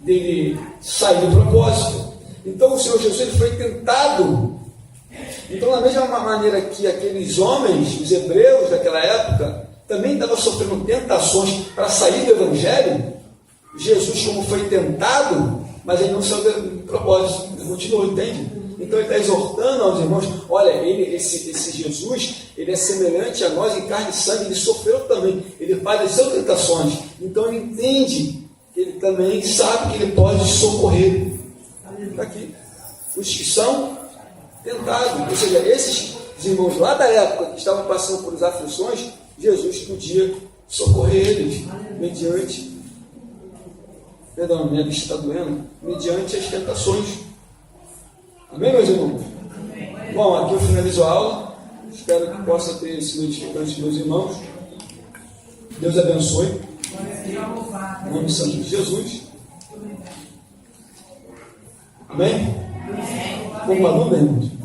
dele sair do propósito. Então o Senhor Jesus, ele foi tentado. Então, da mesma maneira que aqueles homens, os hebreus daquela época, também estavam sofrendo tentações para sair do Evangelho, Jesus, como foi tentado, mas ele não saiu do propósito, ele continuou, entende? Então ele está exortando aos irmãos: olha, esse Jesus, ele é semelhante a nós em carne e sangue, ele sofreu também, ele padeceu tentações. Então ele entende que ele também sabe que ele pode socorrer. Está aqui. Os que são tentados, ou seja, esses irmãos lá da época que estavam passando por aflições, Jesus podia socorrer eles mediante, perdão, minha vista está doendo, mediante as tentações. Amém, meus irmãos? Amém. Bom, aqui eu finalizo a aula. Espero que possa ter sido edificante, meus irmãos. Deus abençoe. Em nome santo de Jesus. Amém? Como uma dúvida, irmãos?